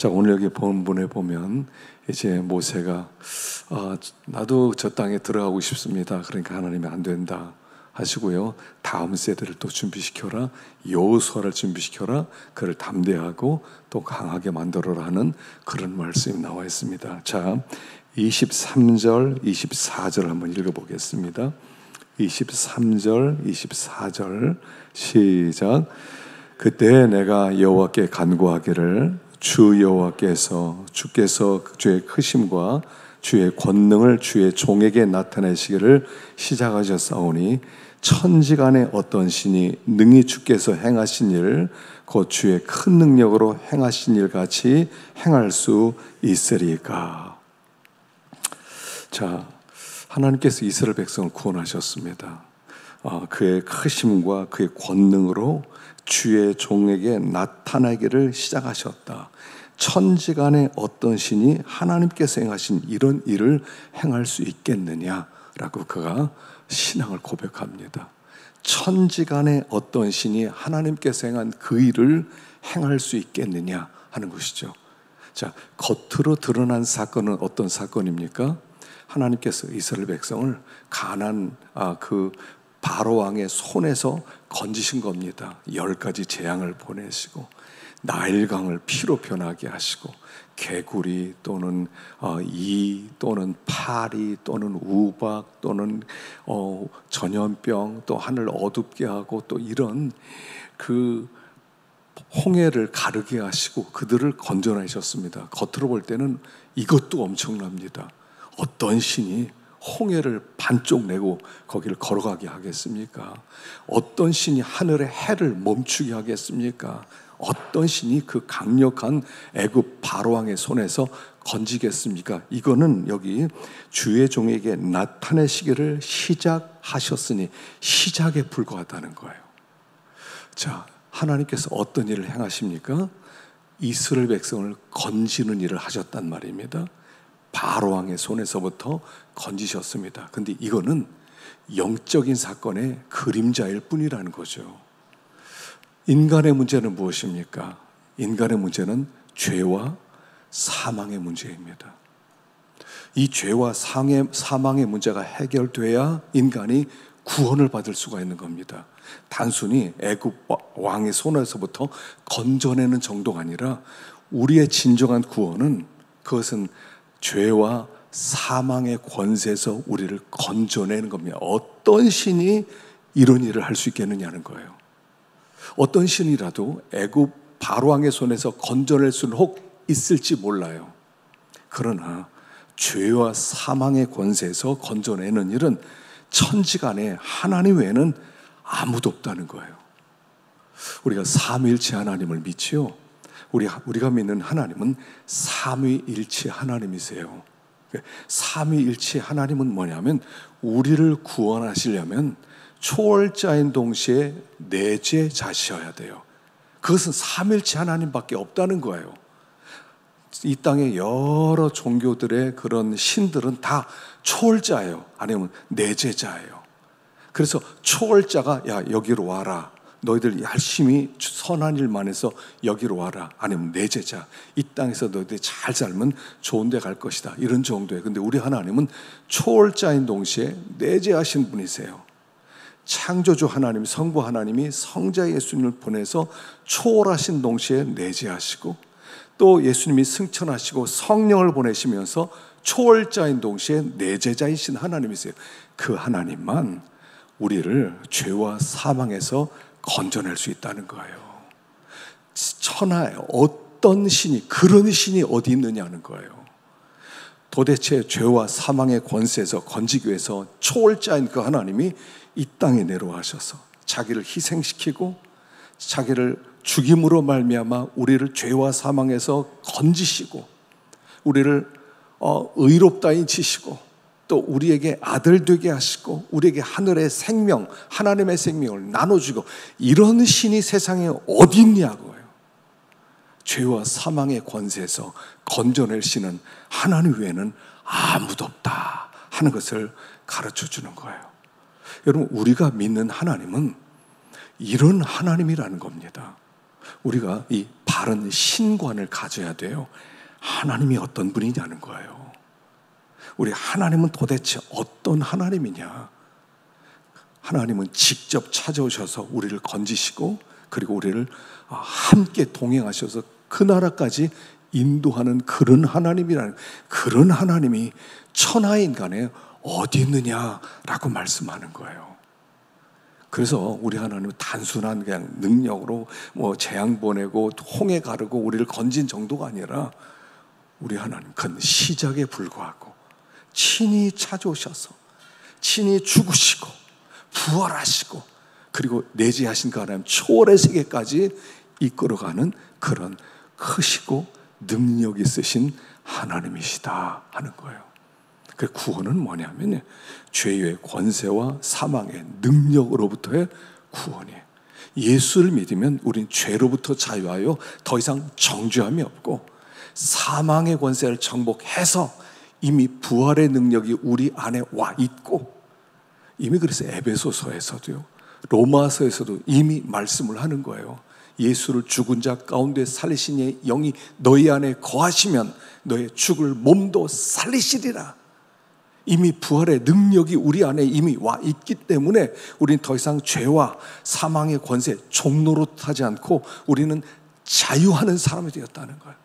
자, 오늘 여기 본문에 보면 이제 모세가 나도 저 땅에 들어가고 싶습니다. 그러니까 하나님이 안 된다 하시고요, 다음 세대를 또 준비시켜라, 여호수아를 준비시켜라, 그를 담대하고 또 강하게 만들어라 하는 그런 말씀이 나와 있습니다. 자, 23절, 24절 한번 읽어보겠습니다. 23절, 24절 시작. 그때 내가 여호와께 간구하기를 주 여호와께서 주께서 주의 크심과 주의 권능을 주의 종에게 나타내시기를 시작하셨사오니 천지간에 어떤 신이 능히 주께서 행하신 일 곧 주의 큰 능력으로 행하신 일 같이 행할 수 있으리까. 자, 하나님께서 이스라엘 백성을 구원하셨습니다. 그의 크심과 그의 권능으로 주의 종에게 나타나기를 시작하셨다. 천지간에 어떤 신이 하나님께서 행하신 이런 일을 행할 수 있겠느냐라고 그가 신앙을 고백합니다. 천지간에 어떤 신이 하나님께서 행한 그 일을 행할 수 있겠느냐 하는 것이죠. 자, 겉으로 드러난 사건은 어떤 사건입니까? 하나님께서 이스라엘 백성을 가나안 그 바로 왕의 손에서 건지신 겁니다. 10가지 재앙을 보내시고 나일강을 피로 변하게 하시고 개구리 또는 이 또는 파리 또는 우박 또는 전염병 또 하늘 어둡게 하고 또 이런 그 홍해를 가르게 하시고 그들을 건져내셨습니다. 겉으로 볼 때는 이것도 엄청납니다. 어떤 신이 홍해를 반쪽 내고 거기를 걸어가게 하겠습니까? 어떤 신이 하늘의 해를 멈추게 하겠습니까? 어떤 신이 그 강력한 애굽 바로왕의 손에서 건지겠습니까? 이거는 여기 주의 종에게 나타내시기를 시작하셨으니 시작에 불과하다는 거예요. 자, 하나님께서 어떤 일을 행하십니까? 이스라엘 백성을 건지는 일을 하셨단 말입니다. 바로왕의 손에서부터 건지셨습니다. 근데 이거는 영적인 사건의 그림자일 뿐이라는 거죠. 인간의 문제는 무엇입니까? 인간의 문제는 죄와 사망의 문제입니다. 이 죄와 사망의 문제가 해결돼야 인간이 구원을 받을 수가 있는 겁니다. 단순히 애굽 왕의 손에서부터 건져내는 정도가 아니라 우리의 진정한 구원은 그것은 죄와 사망의 권세에서 우리를 건져내는 겁니다. 어떤 신이 이런 일을 할 수 있겠느냐는 거예요. 어떤 신이라도 애굽 바로왕의 손에서 건져낼 수는 혹 있을지 몰라요. 그러나 죄와 사망의 권세에서 건져내는 일은 천지간에 하나님 외에는 아무도 없다는 거예요. 우리가 삼위일체 하나님을 믿지요. 우리가 믿는 하나님은 삼위일체 하나님이세요. 삼위일체 하나님은 뭐냐면 우리를 구원하시려면 초월자인 동시에 내재자셔야 돼요. 그것은 삼위일체 하나님밖에 없다는 거예요. 이 땅의 여러 종교들의 그런 신들은 다 초월자예요. 아니면 내재자예요. 그래서 초월자가 야 여기로 와라. 너희들 열심히 선한 일만 해서 여기로 와라. 아니면 내재자. 이 땅에서 너희들이 잘 살면 좋은 데 갈 것이다. 이런 정도예요. 근데 우리 하나님은 초월자인 동시에 내재하신 분이세요. 창조주 하나님, 성부 하나님이 성자 예수님을 보내서 초월하신 동시에 내재하시고 또 예수님이 승천하시고 성령을 보내시면서 초월자인 동시에 내재자이신 하나님이세요. 그 하나님만 우리를 죄와 사망에서 건져낼 수 있다는 거예요. 천하에 어떤 신이 그런 신이 어디 있느냐는 거예요. 도대체 죄와 사망의 권세에서 건지기 위해서 초월자인 그 하나님이 이 땅에 내려와셔서 자기를 희생시키고 자기를 죽임으로 말미암아 우리를 죄와 사망에서 건지시고 우리를 의롭다인 치시고 또 우리에게 아들 되게 하시고 우리에게 하늘의 생명, 하나님의 생명을 나눠주고 이런 신이 세상에 어디 있냐고요. 죄와 사망의 권세에서 건져낼 신은 하나님 외에는 아무도 없다 하는 것을 가르쳐주는 거예요. 여러분, 우리가 믿는 하나님은 이런 하나님이라는 겁니다. 우리가 이 바른 신관을 가져야 돼요. 하나님이 어떤 분이냐는 거예요. 우리 하나님은 도대체 어떤 하나님이냐? 하나님은 직접 찾아오셔서 우리를 건지시고, 그리고 우리를 함께 동행하셔서 그 나라까지 인도하는 그런 하나님이라는, 그런 하나님이 천하인간에 어디 있느냐라고 말씀하는 거예요. 그래서 우리 하나님은 단순한 그냥 능력으로 재앙 보내고 홍해 가르고 우리를 건진 정도가 아니라, 우리 하나님 그 시작에 불과하고 친히 찾아오셔서 친히 죽으시고 부활하시고, 그리고 내재하신 그 하나님 초월의 세계까지 이끌어가는 그런 크시고 능력 있으신 하나님이시다 하는 거예요. 그 구원은 뭐냐면 죄의 권세와 사망의 능력으로부터의 구원이에요. 예수를 믿으면 우린 죄로부터 자유하여 더 이상 정죄함이 없고, 사망의 권세를 정복해서 이미 부활의 능력이 우리 안에 와 있고, 이미 그래서 에베소서에서도요, 로마서에서도 이미 말씀을 하는 거예요. 예수를 죽은 자 가운데 살리신 이의 영이 너희 안에 거하시면 너의 죽을 몸도 살리시리라. 이미 부활의 능력이 우리 안에 이미 와 있기 때문에 우리는 더 이상 죄와 사망의 권세, 종노릇하지 않고 우리는 자유하는 사람이 되었다는 거예요.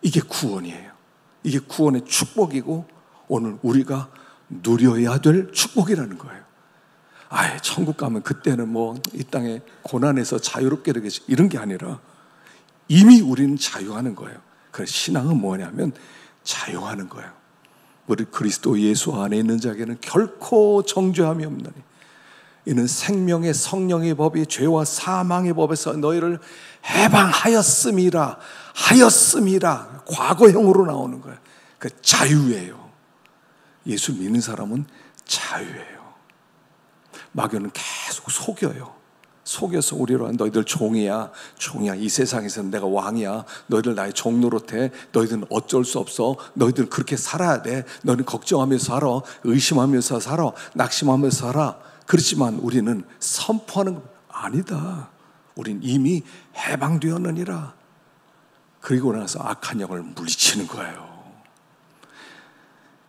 이게 구원이에요. 이게 구원의 축복이고, 오늘 우리가 누려야 될 축복이라는 거예요. 아예 천국 가면 그때는 이 땅에 고난에서 자유롭게 되겠지, 이런 게 아니라 이미 우리는 자유하는 거예요. 그래서 신앙은 뭐냐면 자유하는 거예요. 우리 그리스도 예수 안에 있는 자에게는 결코 정죄함이 없나니 이는 생명의 성령의 법이 죄와 사망의 법에서 너희를 해방하였음이라. 하였음이라. 과거형으로 나오는 거예요. 그 자유예요. 예수 믿는 사람은 자유예요. 마귀는 계속 속여서 우리로 너희들 종이야. 이 세상에서는 내가 왕이야. 너희들 나의 종노릇해. 너희들은 어쩔 수 없어. 너희들은 그렇게 살아야 돼. 너희는 걱정하면서 살아. 의심하면서 살아. 낙심하면서 살아. 그렇지만 우리는 선포하는 거 아니다. 우린 이미 해방되었느니라. 그리고 나서 악한 영을 물리치는 거예요.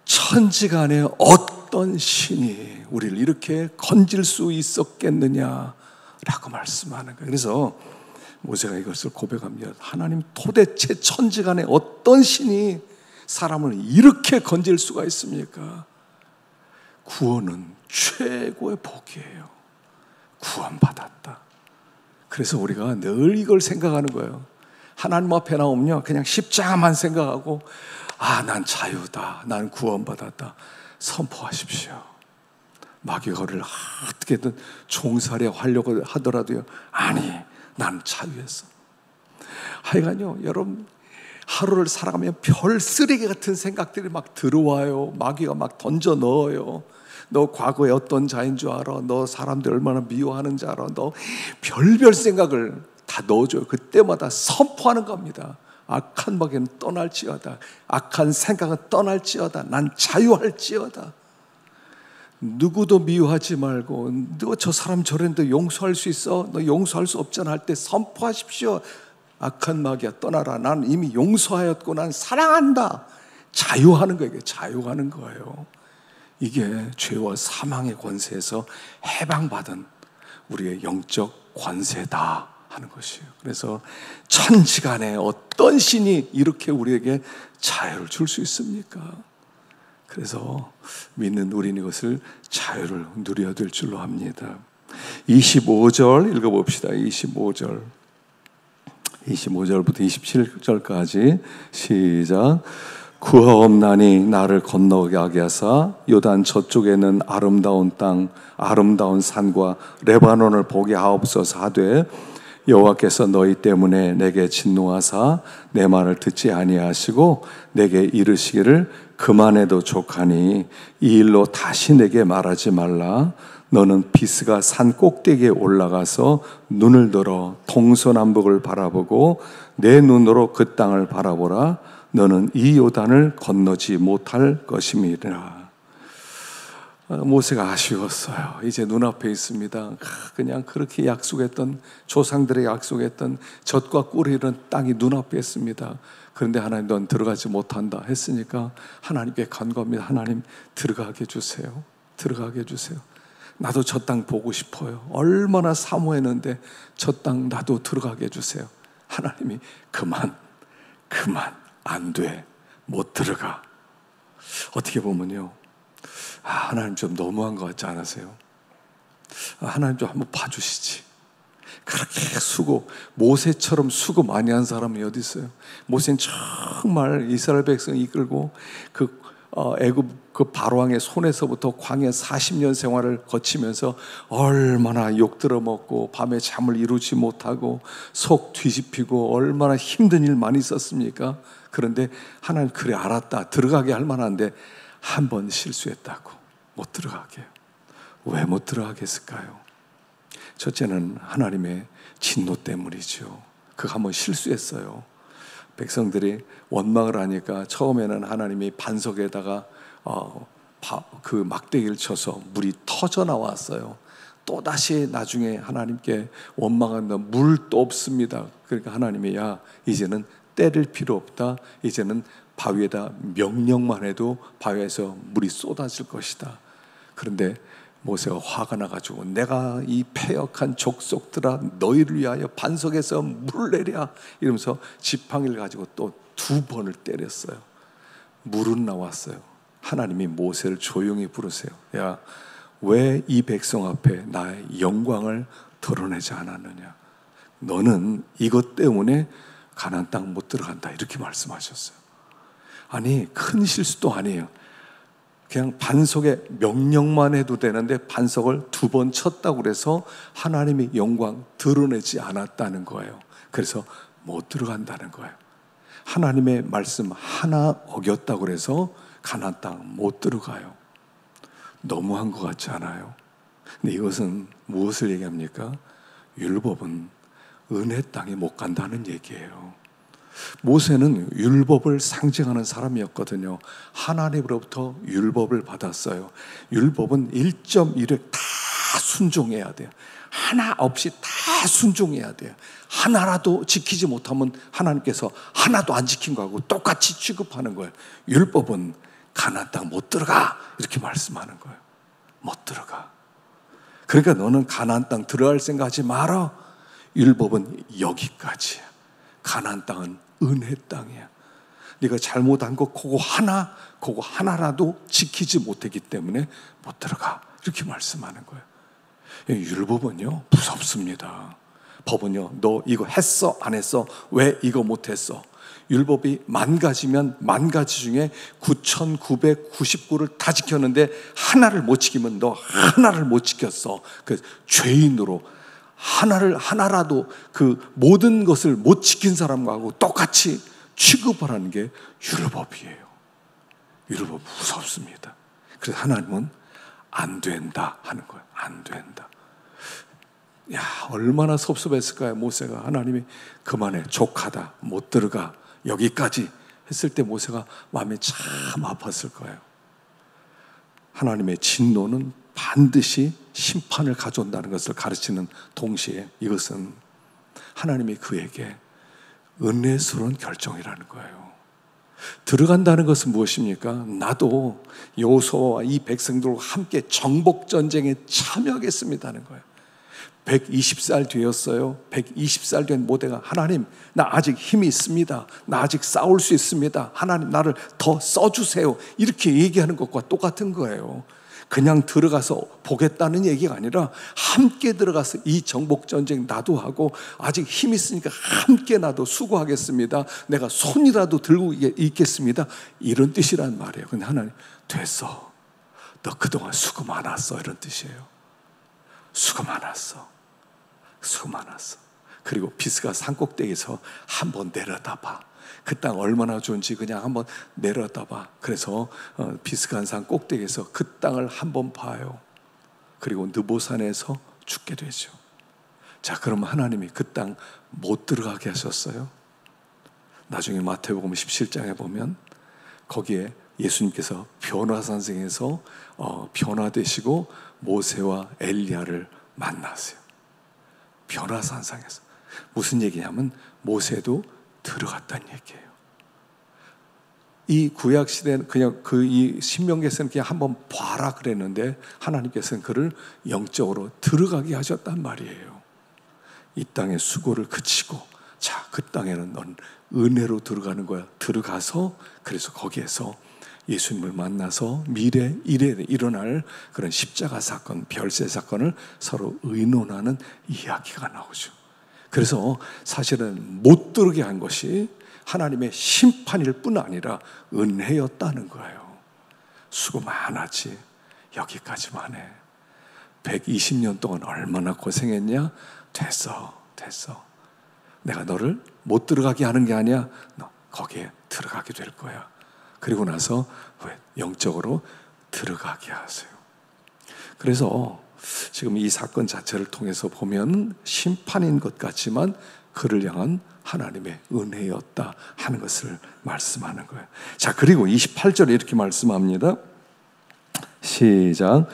천지간에 어떤 신이 우리를 이렇게 건질 수 있었겠느냐라고 말씀하는 거예요. 그래서 모세가 이것을 고백합니다. 하나님, 도대체 천지간에 어떤 신이 사람을 이렇게 건질 수가 있습니까? 구원은 최고의 복이에요. 구원받았다. 그래서 우리가 늘 이걸 생각하는 거예요. 하나님 앞에 나오면요, 그냥 십자가만 생각하고, 난 자유다, 난 구원받았다 선포하십시오. 마귀가 우리를 어떻게든 종살이 하려고 하더라도요, 아니, 난 자유했어. 하여간요, 여러분, 하루를 살아가면 별 쓰레기 같은 생각들이 막 들어와요. 마귀가 막 던져 넣어요. 너 과거에 어떤 자인 줄 알아? 너 사람들 얼마나 미워하는 줄 알아? 너 별별 생각을 다 넣어줘요. 그때마다 선포하는 겁니다. 악한 마귀는 떠날지어다. 악한 생각은 떠날지어다. 난 자유할지어다. 누구도 미워하지 말고, 너 저 사람 저랬는데 용서할 수 있어? 너 용서할 수 없잖아 할 때 선포하십시오. 악한 마귀야 떠나라. 난 이미 용서하였고 난 사랑한다. 자유하는 거예요. 자유하는 거예요. 이게 죄와 사망의 권세에서 해방받은 우리의 영적 권세다 하는 것이에요. 그래서 천지간에 어떤 신이 이렇게 우리에게 자유를 줄 수 있습니까? 그래서 믿는 우리는 이것을 자유를 누려야 될 줄로 합니다. 25절 읽어봅시다. 25절부터 27절까지 시작. 구하옵나니 나를 건너가게 하사 요단 저쪽에는 아름다운 땅 아름다운 산과 레바논을 보게 하옵소서 하되 여호와께서 너희 때문에 내게 진노하사 내 말을 듣지 아니하시고 내게 이르시기를 그만해도 족하니 이 일로 다시 내게 말하지 말라. 너는 비스가 산 꼭대기에 올라가서 눈을 들어 동서남북을 바라보고 내 눈으로 그 땅을 바라보라. 너는 이 요단을 건너지 못할 것임이라. 모세가 아쉬웠어요. 이제 눈앞에 있습니다. 그냥 그렇게 약속했던, 조상들의 약속했던 젖과 꿀이 흐르는 땅이 눈앞에 있습니다. 그런데 하나님, 넌 들어가지 못한다 했으니까 하나님께 간구합니다. 하나님, 들어가게 해주세요. 들어가게 해주세요. 나도 저 땅 보고 싶어요. 얼마나 사모했는데 저 땅 나도 들어가게 해주세요. 하나님이 그만 안 돼, 못 들어가. 어떻게 보면요, 하나님 좀 너무한 것 같지 않으세요? 하나님 좀 한번 봐주시지. 그렇게 모세처럼 수고 많이 한 사람이 어디 있어요? 모세는 정말 이스라엘 백성 이끌고 애굽 그 바로왕의 손에서부터 광야 40년 생활을 거치면서 얼마나 욕 들어먹고 밤에 잠을 이루지 못하고 속 뒤집히고 얼마나 힘든 일 많이 있었습니까? 그런데 하나님, 그래 알았다, 들어가게 할 만한데 한 번 실수했다고 못 들어가게. 왜 못 들어가게 했을까요? 첫째는 하나님의 진노 때문이죠. 그거 한번 실수했어요. 백성들이 원망을 하니까 처음에는 하나님이 반석에다가 그 막대기를 쳐서 물이 터져 나왔어요. 또 다시 나중에 하나님께 원망한다. 물도 없습니다. 그러니까 하나님이, 야, 이제는 때릴 필요 없다. 이제는 바위에다 명령만 해도 바위에서 물이 쏟아질 것이다. 그런데 모세가 화가 나가지고, 내가 이 패역한 족속들아, 너희를 위하여 반석에서 물을 내랴 이러면서 지팡이를 가지고 또 2번을 때렸어요. 물은 나왔어요. 하나님이 모세를 조용히 부르세요. 야, 왜 이 백성 앞에 나의 영광을 드러내지 않았느냐? 너는 이것 때문에 가나안 땅 못 들어간다, 이렇게 말씀하셨어요. 아니, 큰 실수도 아니에요. 그냥 반석에 명령만 해도 되는데 반석을 2번 쳤다고 그래서 하나님의 영광 드러내지 않았다는 거예요. 그래서 못 들어간다는 거예요. 하나님의 말씀 하나 어겼다고 그래서 가나안 땅 못 들어가요. 너무한 것 같지 않아요? 근데 이것은 무엇을 얘기합니까? 율법은 은혜 땅에 못 간다는 얘기예요. 모세는 율법을 상징하는 사람이었거든요. 하나님으로부터 율법을 받았어요. 율법은 1.1획 다 순종해야 돼요. 하나 없이 다 순종해야 돼요. 하나라도 지키지 못하면 하나님께서 하나도 안 지킨 거하고 똑같이 취급하는 거예요. 율법은 가나안 땅 못 들어가, 이렇게 말씀하는 거예요. 못 들어가. 그러니까 너는 가나안 땅 들어갈 생각하지 마라. 율법은 여기까지야. 가나안 땅은 은혜 땅이야. 네가 잘못한 거 그거 하나라도 지키지 못했기 때문에 못 들어가, 이렇게 말씀하는 거예요. 율법은요 무섭습니다. 법은요, 너 이거 했어 안 했어, 왜 이거 못했어. 율법이 10,000가지면 10,000가지 중에 9,999를 다 지켰는데 하나를 못 지키면 너 하나를 못 지켰어. 그 죄인으로 하나라도 그 모든 것을 못 지킨 사람하고 똑같이 취급을 하는 게 율법이에요. 율법 무섭습니다. 그래서 하나님은 안 된다 하는 거예요. 안 된다. 야, 얼마나 섭섭했을까요? 모세가. 하나님이 그만해, 족하다, 못 들어가, 여기까지 했을 때 모세가 마음이 참 아팠을 거예요. 하나님의 진노는 반드시 심판을 가져온다는 것을 가르치는 동시에 이것은 하나님이 그에게 은혜스러운 결정이라는 거예요. 들어간다는 것은 무엇입니까? 나도 여호수아와 이 백성들과 함께 정복전쟁에 참여하겠습니다는 거예요. 120살 되었어요. 120살 된 모세가, 하나님, 나 아직 힘이 있습니다. 나 아직 싸울 수 있습니다. 하나님, 나를 더 써주세요. 이렇게 얘기하는 것과 똑같은 거예요. 그냥 들어가서 보겠다는 얘기가 아니라 함께 들어가서 이 정복전쟁 나도 하고, 아직 힘 있으니까 함께 나도 수고하겠습니다. 내가 손이라도 들고 있겠습니다. 이런 뜻이란 말이에요. 근데 하나님, 됐어. 너 그동안 수고 많았어. 이런 뜻이에요. 수고 많았어. 수고 많았어. 그리고 비스가 산꼭대기에서 한번 내려다봐. 그 땅 얼마나 좋은지 그냥 한번 내려다봐. 그래서 비스간 산 꼭대기에서 그 땅을 한번 봐요. 그리고 느보산에서 죽게 되죠. 자, 그럼 하나님이 그 땅 못 들어가게 하셨어요. 나중에 마태복음 17장에 보면 거기에 예수님께서 변화산성에서 변화되시고 모세와 엘리야를 만나세요. 변화산상에서. 무슨 얘기냐면 모세도 들어갔다는 얘기예요. 이 구약 시대는 그냥 이 신명기에서는 그냥 한번 봐라 그랬는데 하나님께서는 그를 영적으로 들어가게 하셨단 말이에요. 이 땅의 수고를 그치고 자, 그 땅에는 넌 은혜로 들어가는 거야. 들어가서 그래서 거기에서 예수님을 만나서 미래 일에 일어날 그런 십자가 사건, 별세 사건을 서로 의논하는 이야기가 나오죠. 그래서 사실은 못 들게 한 것이 하나님의 심판일 뿐 아니라 은혜였다는 거예요. 수고 많았지. 여기까지만 해. 120년 동안 얼마나 고생했냐? 됐어. 내가 너를 못 들어가게 하는 게 아니야. 너 거기에 들어가게 될 거야. 그리고 나서 영적으로 들어가게 하세요. 그래서 지금 이 사건 자체를 통해서 보면 심판인 것 같지만 그를 향한 하나님의 은혜였다 하는 것을 말씀하는 거예요. 자, 그리고 28절에 이렇게 말씀합니다. 시작.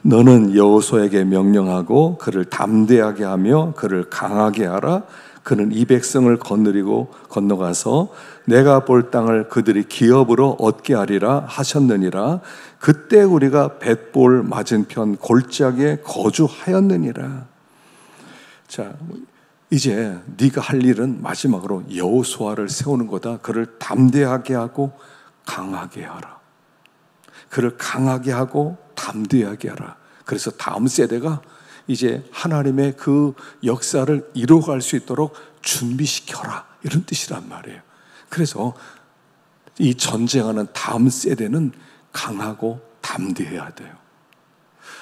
너는 여호수아에게 명령하고 그를 담대하게 하며 그를 강하게 하라. 그는 이 백성을 건너가서 내가 볼 땅을 그들이 기업으로 얻게 하리라 하셨느니라. 그때 우리가 벳볼 맞은편 골짜기에 거주하였느니라. 자, 이제 네가 할 일은 마지막으로 여호수아를 세우는 거다. 그를 담대하게 하고 강하게 하라. 그를 강하게 하고 담대하게 하라. 그래서 다음 세대가 이제 하나님의 그 역사를 이루어갈 수 있도록 준비시켜라, 이런 뜻이란 말이에요. 그래서 이 전쟁하는 다음 세대는 강하고 담대해야 돼요.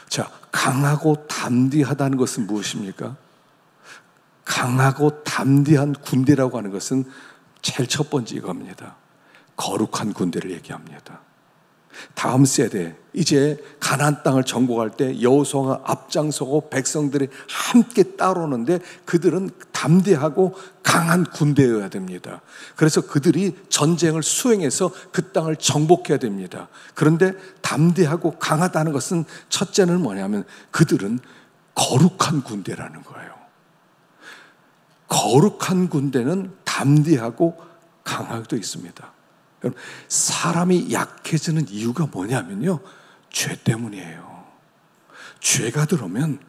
자, 강하고 담대하다는 것은 무엇입니까? 강하고 담대한 군대라고 하는 것은 제일 첫 번째 이겁니다. 거룩한 군대를 얘기합니다. 다음 세대, 이제 가나안 땅을 정복할 때 여호수아가 앞장서고 백성들이 함께 따라오는데 그들은 담대하고 강한 군대여야 됩니다. 그래서 그들이 전쟁을 수행해서 그 땅을 정복해야 됩니다. 그런데 담대하고 강하다는 것은 첫째는 뭐냐면 그들은 거룩한 군대라는 거예요. 거룩한 군대는 담대하고 강하게 있습니다. 사람이 약해지는 이유가 뭐냐면요, 죄 때문이에요. 죄가 들어오면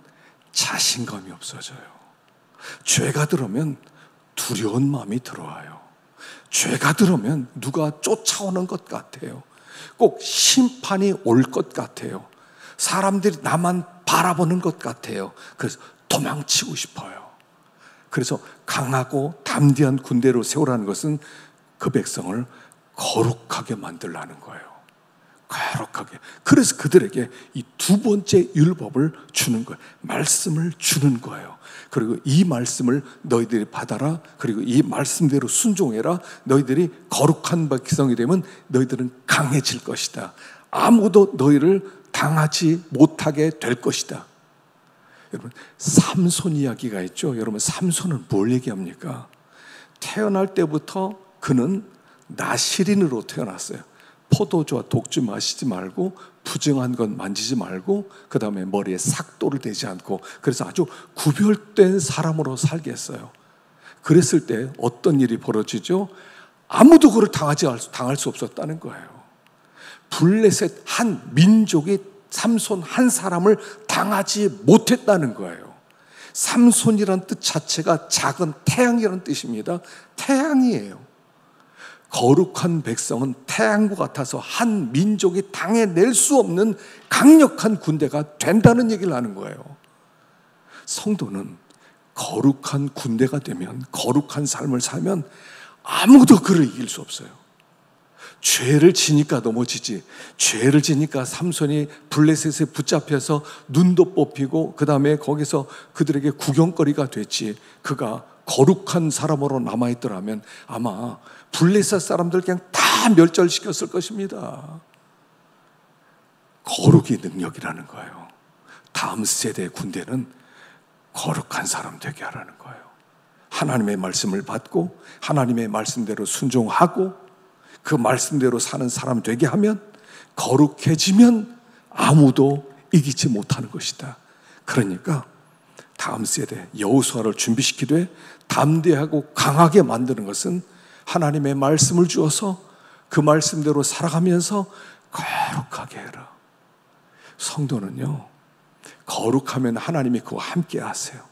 자신감이 없어져요. 죄가 들어오면 두려운 마음이 들어와요. 죄가 들어오면 누가 쫓아오는 것 같아요. 꼭 심판이 올 것 같아요. 사람들이 나만 바라보는 것 같아요. 그래서 도망치고 싶어요. 그래서 강하고 담대한 군대로 세우라는 것은 그 백성을 거룩하게 만들라는 거예요. 거룩하게. 그래서 그들에게 이 두 번째 율법을 주는 거예요. 말씀을 주는 거예요. 그리고 이 말씀을 너희들이 받아라. 그리고 이 말씀대로 순종해라. 너희들이 거룩한 백성이 되면 너희들은 강해질 것이다. 아무도 너희를 당하지 못하게 될 것이다. 여러분, 삼손 이야기가 있죠. 여러분, 삼손은 뭘 얘기합니까? 태어날 때부터 그는 나시린으로 태어났어요. 포도주와 독주 마시지 말고 부정한 건 만지지 말고 그 다음에 머리에 삭도를 대지 않고, 그래서 아주 구별된 사람으로 살게 했어요. 그랬을 때 어떤 일이 벌어지죠? 아무도 그를 당할 수 없었다는 거예요. 블레셋 한 민족이 삼손 한 사람을 당하지 못했다는 거예요. 삼손이란 뜻 자체가 작은 태양이라는 뜻입니다. 태양이에요. 거룩한 백성은 태양과 같아서 한 민족이 당해낼 수 없는 강력한 군대가 된다는 얘기를 하는 거예요. 성도는 거룩한 군대가 되면, 거룩한 삶을 살면 아무도 그를 이길 수 없어요. 죄를 지니까 넘어지지, 죄를 지니까 삼손이 블레셋에 붙잡혀서 눈도 뽑히고 그 다음에 거기서 그들에게 구경거리가 됐지, 그가 거룩한 사람으로 남아있더라면 아마 블레셋 사람들 그냥 다 멸절시켰을 것입니다. 거룩이 능력이라는 거예요. 다음 세대의 군대는 거룩한 사람 되게 하라는 거예요. 하나님의 말씀을 받고 하나님의 말씀대로 순종하고 그 말씀대로 사는 사람 되게 하면, 거룩해지면 아무도 이기지 못하는 것이다. 그러니까 다음 세대 여호수아를 준비시키되 담대하고 강하게 만드는 것은 하나님의 말씀을 주어서 그 말씀대로 살아가면서 거룩하게 해라. 성도는요, 거룩하면 하나님이 그와 함께 하세요.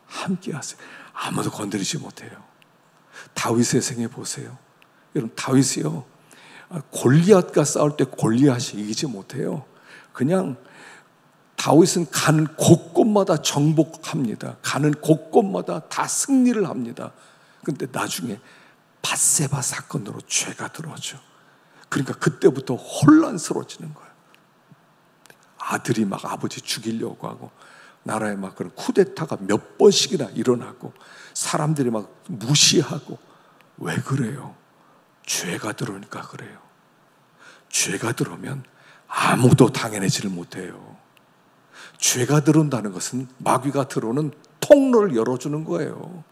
함께 하세요. 아무도 건드리지 못해요. 다윗의 생애 보세요. 여러분, 다윗이요, 골리앗과 싸울 때 골리앗이 이기지 못해요. 그냥 다윗은 가는 곳곳마다 정복합니다. 가는 곳곳마다 다 승리를 합니다. 그런데 나중에 밧세바 사건으로 죄가 들어오죠. 그러니까 그때부터 혼란스러워지는 거예요. 아들이 막 아버지 죽이려고 하고, 나라에 막 그런 쿠데타가 몇 번씩이나 일어나고, 사람들이 막 무시하고. 왜 그래요? 죄가 들어오니까 그래요. 죄가 들어오면 아무도 당해내지를 못해요. 죄가 들어온다는 것은 마귀가 들어오는 통로를 열어주는 거예요.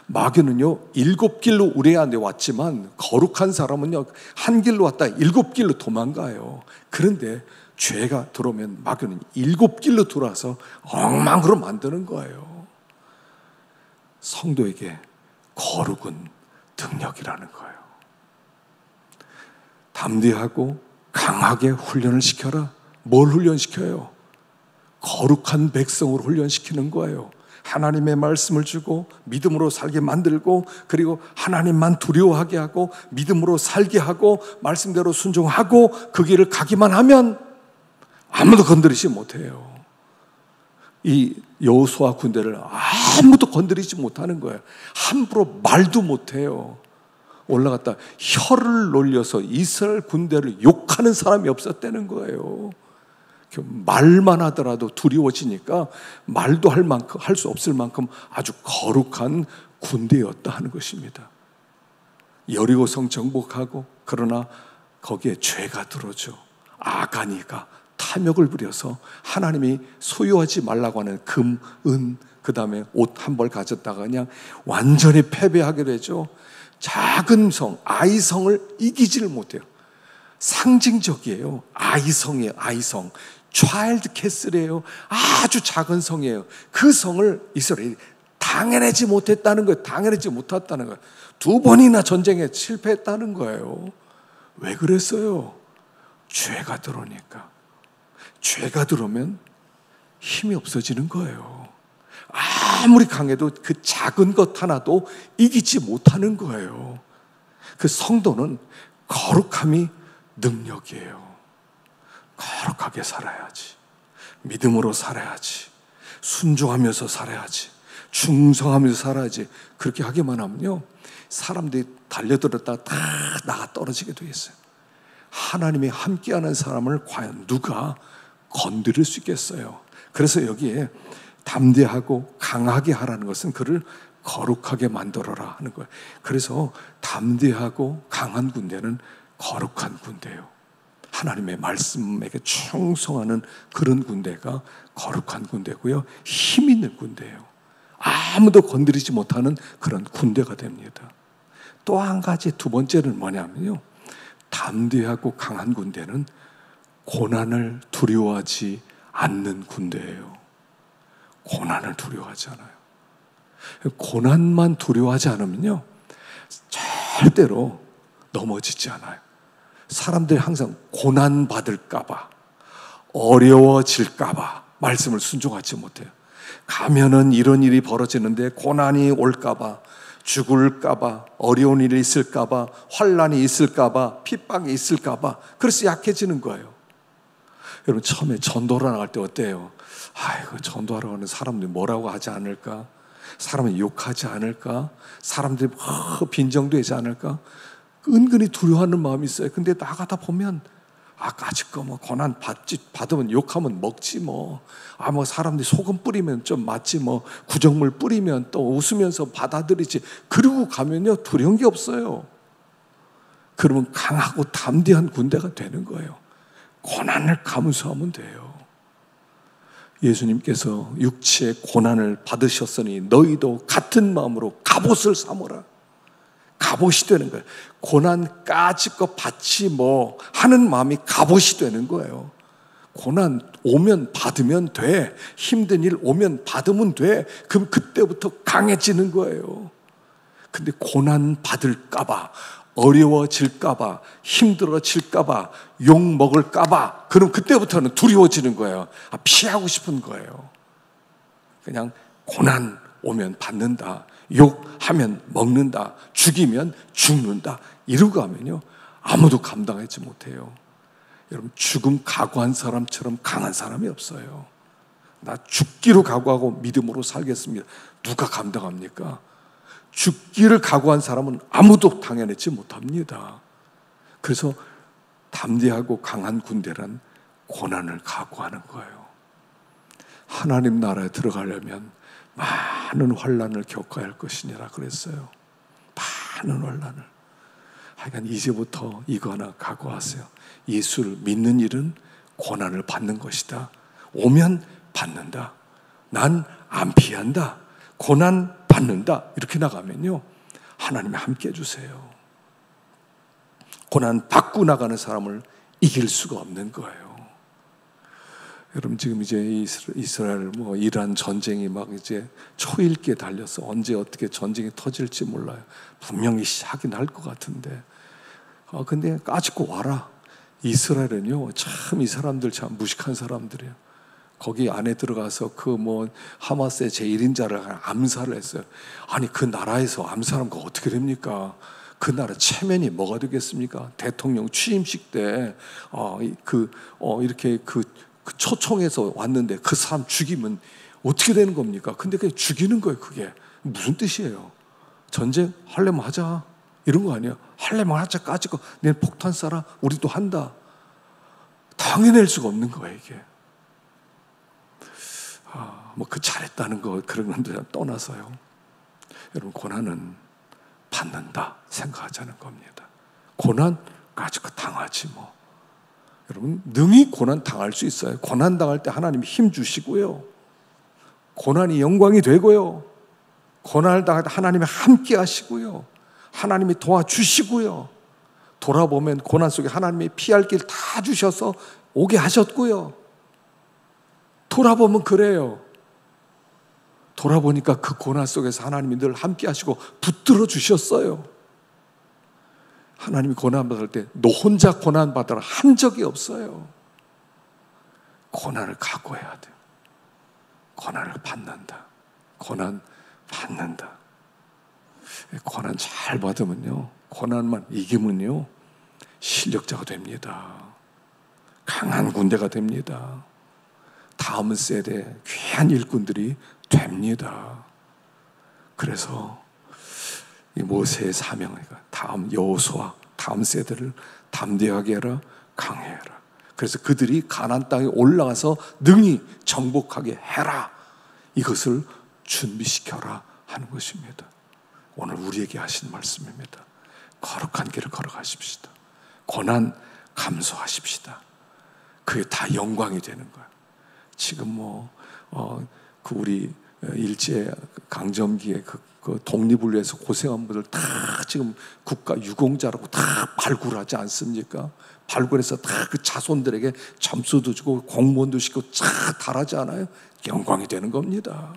마귀는요, 7길로 우리 안에 왔지만 거룩한 사람은요, 한 길로 왔다 7길로 도망가요. 그런데 죄가 들어오면 마귀는 7길로 들어와서 엉망으로 만드는 거예요. 성도에게 거룩은 능력이라는 거예요. 담대하고 강하게 훈련을 시켜라. 뭘 훈련시켜요? 거룩한 백성으로 훈련시키는 거예요. 하나님의 말씀을 주고 믿음으로 살게 만들고, 그리고 하나님만 두려워하게 하고 믿음으로 살게 하고 말씀대로 순종하고 그 길을 가기만 하면 아무도 건드리지 못해요. 이 여호수아 군대를 아무도 건드리지 못하는 거예요. 함부로 말도 못해요. 올라갔다 혀를 놀려서 이스라엘 군대를 욕하는 사람이 없었다는 거예요. 말만 하더라도 두려워지니까 말도 할 수 없을 만큼 아주 거룩한 군대였다 하는 것입니다. 여리고성 정복하고, 그러나 거기에 죄가 들어오죠. 아가니가 탐욕을 부려서 하나님이 소유하지 말라고 하는 금, 은, 그 다음에 옷 한 벌 가졌다가 그냥 완전히 패배하게 되죠. 작은 성, 아이성을 이기지를 못해요. 상징적이에요. 아이성이에요. 아이성. 차일드 캐슬이에요. 아주 작은 성이에요. 그 성을 이스라엘이 당해내지 못했다는 거예요. 당해내지 못했다는 거예요. 2번이나 전쟁에 실패했다는 거예요. 왜 그랬어요? 죄가 들어오니까. 죄가 들어오면 힘이 없어지는 거예요. 아무리 강해도 그 작은 것 하나도 이기지 못하는 거예요. 그 성도는 거룩함이 능력이에요. 거룩하게 살아야지. 믿음으로 살아야지. 순종하면서 살아야지. 충성하면서 살아야지. 그렇게 하기만 하면요, 사람들이 달려들었다가 다 나가 떨어지게 돼 있어요. 하나님이 함께하는 사람을 과연 누가 건드릴 수 있겠어요? 그래서 여기에 담대하고 강하게 하라는 것은 그를 거룩하게 만들어라 하는 거예요. 그래서 담대하고 강한 군대는 거룩한 군대예요. 하나님의 말씀에게 충성하는 그런 군대가 거룩한 군대고요, 힘 있는 군대예요. 아무도 건드리지 못하는 그런 군대가 됩니다. 또 한 가지, 2번째는 뭐냐면요, 담대하고 강한 군대는 고난을 두려워하지 않는 군대예요. 고난을 두려워하지 않아요. 고난만 두려워하지 않으면요, 절대로 넘어지지 않아요. 사람들이 항상 고난 받을까봐, 어려워질까봐 말씀을 순종하지 못해요. 가면은 이런 일이 벌어지는데 고난이 올까봐, 죽을까봐, 어려운 일이 있을까봐, 환난이 있을까봐, 핍박이 있을까봐, 그래서 약해지는 거예요. 여러분, 처음에 전도를 나갈 때 어때요? 아이고, 전도하러 가는 사람들이 뭐라고 하지 않을까? 사람이 욕하지 않을까? 사람들이 빈정되지 않을까? 은근히 두려워하는 마음이 있어요. 근데 나가다 보면, 아직 거 뭐 고난 받으면 욕하면 먹지 뭐. 뭐 사람들이 소금 뿌리면 좀 맞지 뭐. 구정물 뿌리면 또 웃으면서 받아들이지. 그러고 가면요, 두려운 게 없어요. 그러면 강하고 담대한 군대가 되는 거예요. 고난을 감수하면 돼요. 예수님께서 육체의 고난을 받으셨으니 너희도 같은 마음으로 갑옷을 삼으라. 갑옷이 되는 거예요. 고난 까짓거 받지 뭐 하는 마음이 갑옷이 되는 거예요. 고난 오면 받으면 돼. 힘든 일 오면 받으면 돼. 그럼 그때부터 강해지는 거예요. 근데 고난 받을까봐, 어려워질까봐, 힘들어질까봐, 욕 먹을까봐, 그럼 그때부터는 두려워지는 거예요. 피하고 싶은 거예요. 그냥 고난 오면 받는다, 욕하면 먹는다, 죽이면 죽는다, 이러고 하면요 아무도 감당하지 못해요. 여러분, 죽음 각오한 사람처럼 강한 사람이 없어요. 나 죽기로 각오하고 믿음으로 살겠습니다. 누가 감당합니까? 죽기를 각오한 사람은 아무도 당해내지 못합니다. 그래서 담대하고 강한 군대란 고난을 각오하는 거예요. 하나님 나라에 들어가려면 많은 환난을 겪어야 할 것이니라 그랬어요. 많은 환난을. 하여간 이제부터 이거 하나 각오하세요. 예수를 믿는 일은 고난을 받는 것이다. 오면 받는다. 난 안 피한다. 고난 받는다. 이렇게 나가면요 하나님이 함께 해주세요. 고난 받고 나가는 사람을 이길 수가 없는 거예요. 여러분, 지금 이제 이스라엘 이란 전쟁이 막 이제 초읽기에 달려서 언제 어떻게 전쟁이 터질지 몰라요. 분명히 시작이 날 것 같은데, 근데 까짓거 와라. 이스라엘은요 참 이 사람들 참 무식한 사람들이에요. 거기 안에 들어가서 하마스의 제1인자를 암살을 했어요. 아니, 그 나라에서 암살하면 어떻게 됩니까? 그 나라 체면이 뭐가 되겠습니까? 대통령 취임식 때 이렇게 그 초청해서 왔는데 그 사람 죽이면 어떻게 되는 겁니까? 근데 그냥 죽이는 거예요. 그게 무슨 뜻이에요? 전쟁 하려면 하자 이런 거 아니에요? 하려면 하자 까짓거 내 폭탄 쏴라, 우리도 한다. 당해낼 수가 없는 거예요 이게. 그 잘했다는 거 그런 건 떠나서요, 여러분, 고난은 받는다 생각하자는 겁니다. 고난 까짓거 당하지 뭐. 여러분, 능히 고난 당할 수 있어요. 고난 당할 때 하나님이 힘 주시고요, 고난이 영광이 되고요, 고난을 당할 때 하나님이 함께 하시고요, 하나님이 도와주시고요, 돌아보면 고난 속에 하나님이 피할 길 다 주셔서 오게 하셨고요. 돌아보면 그래요. 돌아보니까 그 고난 속에서 하나님이 늘 함께 하시고 붙들어 주셨어요. 하나님이 고난 받을 때 너 혼자 고난 받으라 한 적이 없어요. 고난을 각오해야 돼요. 고난을 받는다. 고난 받는다. 고난 잘 받으면요, 고난만 이기면요 실력자가 됩니다. 강한 군대가 됩니다. 다음 세대 귀한 일꾼들이 됩니다. 그래서 이 모세의 사명이 다음 여호수아, 다음 세대를 담대하게 해라, 강해해라. 그래서 그들이 가나안 땅에 올라가서 능히 정복하게 해라. 이것을 준비시켜라 하는 것입니다. 오늘 우리에게 하신 말씀입니다. 거룩한 길을 걸어가십시다. 고난 감수하십시다. 그게 다 영광이 되는 거예요. 지금 우리 일제 강점기에 그 독립을 위해서 고생한 분들 다 지금 국가 유공자라고 다 발굴하지 않습니까? 발굴해서 다 그 자손들에게 점수도 주고 공무원도 시키고 다 달하지 않아요? 영광이 되는 겁니다.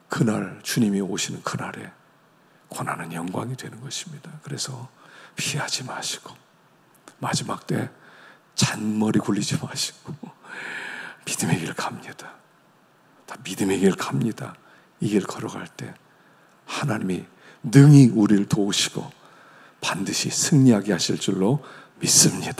그날 주님이 오시는 그날에 고난은 영광이 되는 것입니다. 그래서 피하지 마시고 마지막 때 잔머리 굴리지 마시고 믿음의 길 갑니다. 다 믿음의 길 갑니다. 이 길 걸어갈 때 하나님이 능히 우리를 도우시고 반드시 승리하게 하실 줄로 믿습니다.